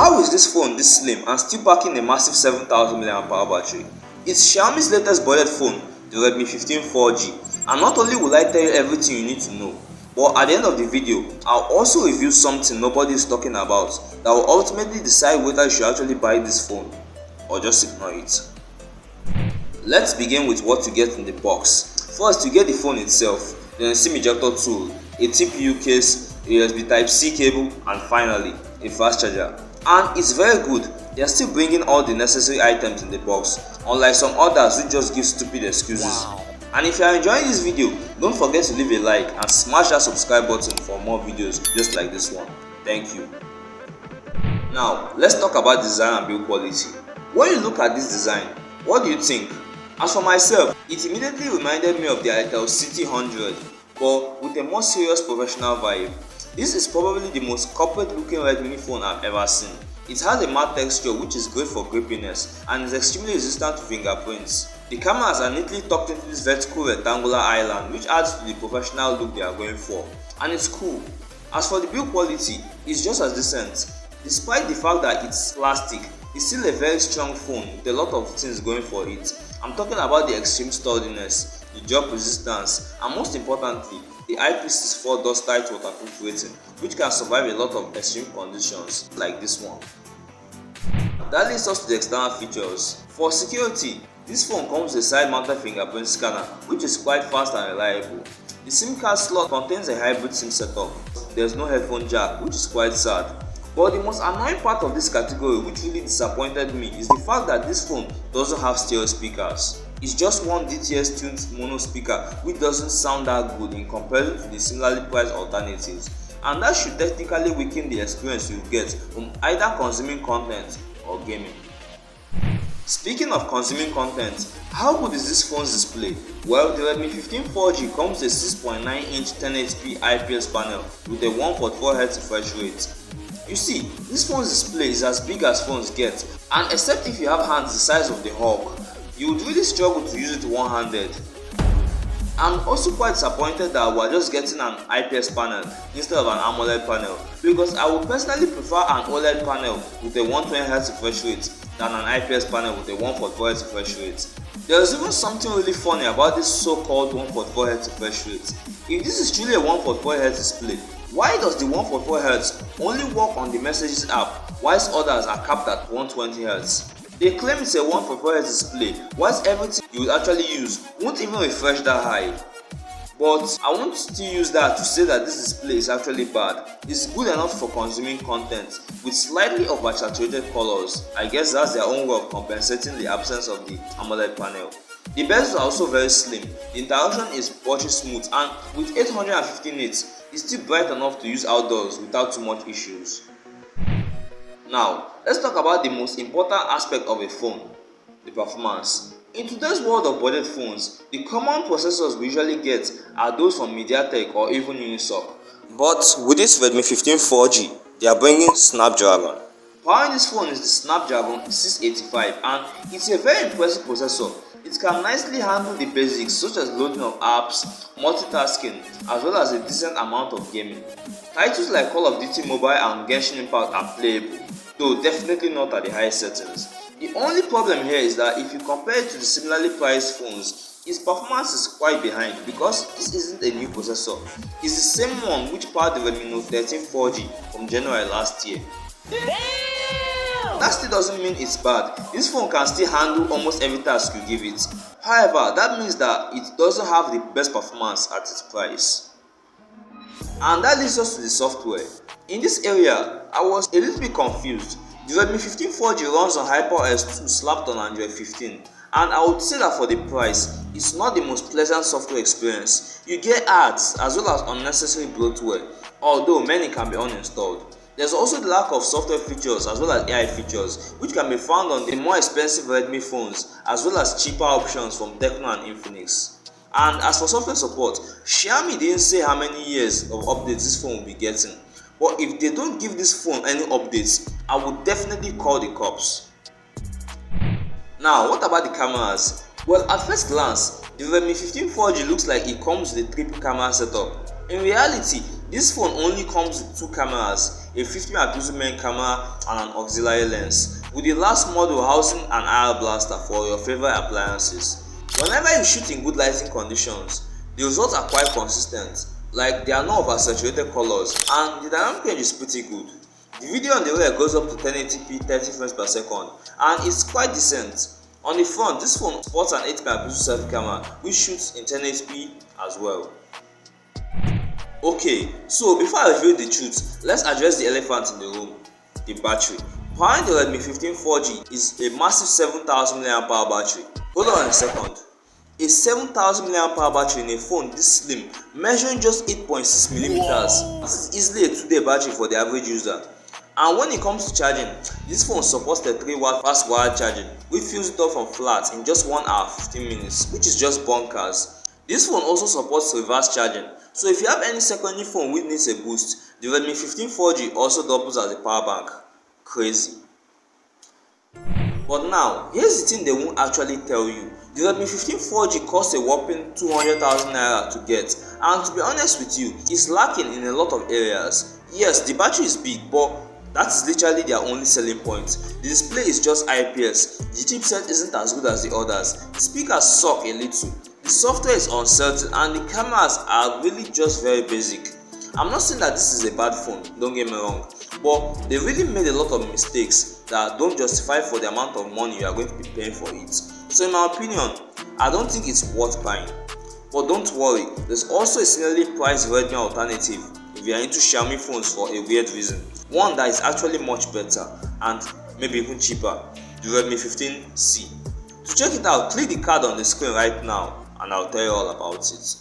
How is this phone this slim and still packing a massive 7000 mAh battery? It's Xiaomi's latest budget phone, the Redmi 15 4G, and not only will I tell you everything you need to know, but at the end of the video, I'll also review something nobody is talking about that will ultimately decide whether you should actually buy this phone or just ignore it. Let's begin with what you get in the box. First, you get the phone itself, then a SIM ejector tool, a TPU case, a USB Type-C cable, and finally, a fast charger. And it's very good, they are still bringing all the necessary items in the box, unlike some others who just give stupid excuses. Wow. And if you are enjoying this video, don't forget to leave a like and smash that subscribe button for more videos just like this one. Thank you. Now, let's talk about design and build quality. When you look at this design, what do you think? As for myself, it immediately reminded me of the Itel City 100, but with a more serious professional vibe. This is probably the most corporate looking Redmi phone I've ever seen. It has a matte texture which is great for grippiness and is extremely resistant to fingerprints. The cameras are neatly tucked into this vertical rectangular island which adds to the professional look they are going for, and it's cool. As for the build quality, it's just as decent. Despite the fact that it's plastic, it's still a very strong phone with a lot of things going for it. I'm talking about the extreme sturdiness, the drop resistance, and most importantly, the IP64 dust tight waterproof rating, which can survive a lot of extreme conditions like this one. That leads us to the external features. For security, this phone comes with a side-mounted fingerprint scanner, which is quite fast and reliable. The SIM card slot contains a hybrid SIM setup. There's no headphone jack, which is quite sad. But the most annoying part of this category, which really disappointed me, is the fact that this phone doesn't have stereo speakers. It's just one DTS tuned mono speaker which doesn't sound that good in comparison to the similarly priced alternatives, and that should technically weaken the experience you get from either consuming content or gaming. Speaking of consuming content, how good is this phone's display? Well, the Redmi 15 4G comes with a 6.9-inch 1080p IPS panel with a 144Hz refresh rate. You see, this phone's display is as big as phones get, and except if you have hands the size of the Hulk, you would really struggle to use it one-handed. I'm also quite disappointed that we're just getting an IPS panel instead of an AMOLED panel, because I would personally prefer an OLED panel with a 120Hz refresh rate than an IPS panel with a 144Hz refresh rate. There's even something really funny about this so-called 144Hz refresh rate. If this is truly a 144Hz display, why does the 144Hz only work on the Messages app whilst others are capped at 120Hz? They claim it's a 144Hz display, whilst everything you would actually use won't even refresh that high. But I won't still use that to say that this display is actually bad. It's good enough for consuming content with slightly oversaturated colors. I guess that's their own way of compensating the absence of the AMOLED panel. The bezels are also very slim, the interaction is buttery smooth, and with 850 nits, it's still bright enough to use outdoors without too much issues. Now, let's talk about the most important aspect of a phone, the performance. In today's world of budget phones, the common processors we usually get are those from MediaTek or even Unisoc. But with this Redmi 15 4G, they are bringing Snapdragon. Powering this phone is the Snapdragon 685, and it's a very impressive processor. It can nicely handle the basics such as loading of apps, multitasking, as well as a decent amount of gaming. Titles like Call of Duty Mobile and Genshin Impact are playable, though definitely not at the highest settings. The only problem here is that if you compare it to the similarly priced phones, its performance is quite behind because this isn't a new processor. It's the same one which powered the Redmi Note 13 4G from January last year. That still doesn't mean it's bad. This phone can still handle almost every task you give it. However, that means that it doesn't have the best performance at its price. And that leads us to the software. In this area, I was a little bit confused. The Redmi 15 4G runs on HyperOS 2 slapped on Android 15, and I would say that for the price, it's not the most pleasant software experience. You get ads as well as unnecessary bloatware, although many can be uninstalled. There's also the lack of software features as well as AI features, which can be found on the more expensive Redmi phones as well as cheaper options from Tecno and Infinix. And as for software support, Xiaomi didn't say how many years of updates this phone will be getting. But if they don't give this phone any updates, I would definitely call the cops. Now, what about the cameras? Well, at first glance, the Redmi 15 4G looks like it comes with a triple camera setup. In reality, this phone only comes with two cameras, a 50 megapixel main camera and an auxiliary lens, with the last model housing an IR blaster for your favorite appliances. Whenever you shoot in good lighting conditions, the results are quite consistent, like there are no oversaturated colors and the dynamic range is pretty good. The video on the rear goes up to 1080p 30 frames per second and it's quite decent. On the front, this phone sports an 8 megapixel selfie camera which shoots in 1080p as well. Okay, so before I reveal the truth, let's address the elephant in the room, the battery. Powering the Redmi 15 4G is a massive 7000 mAh battery. Hold on a second. A 7000 mAh battery in a phone this slim, measuring just 8.6mm. This is easily a 2-day battery for the average user. And when it comes to charging, this phone supports the 3W fast wired charging, which fills it up from flat in just 1 hour 15 minutes, which is just bonkers. This phone also supports reverse charging, so if you have any secondary phone which needs a boost, the Redmi 15 4G also doubles as a power bank. Crazy. But now, here's the thing they won't actually tell you. The Redmi 15 4G costs a whopping 200,000 naira to get, and to be honest with you, it's lacking in a lot of areas. Yes, the battery is big, but that is literally their only selling point. The display is just IPS, the chipset isn't as good as the others, the speakers suck a little, the software is uncertain, and the cameras are really just very basic. I'm not saying that this is a bad phone, don't get me wrong, but they really made a lot of mistakes that don't justify for the amount of money you are going to be paying for it. So in my opinion, I don't think it's worth buying. But don't worry, there's also a similarly priced Redmi alternative if you are into Xiaomi phones for a weird reason. One that is actually much better and maybe even cheaper, the Redmi 15C. To check it out, click the card on the screen right now and I'll tell you all about it.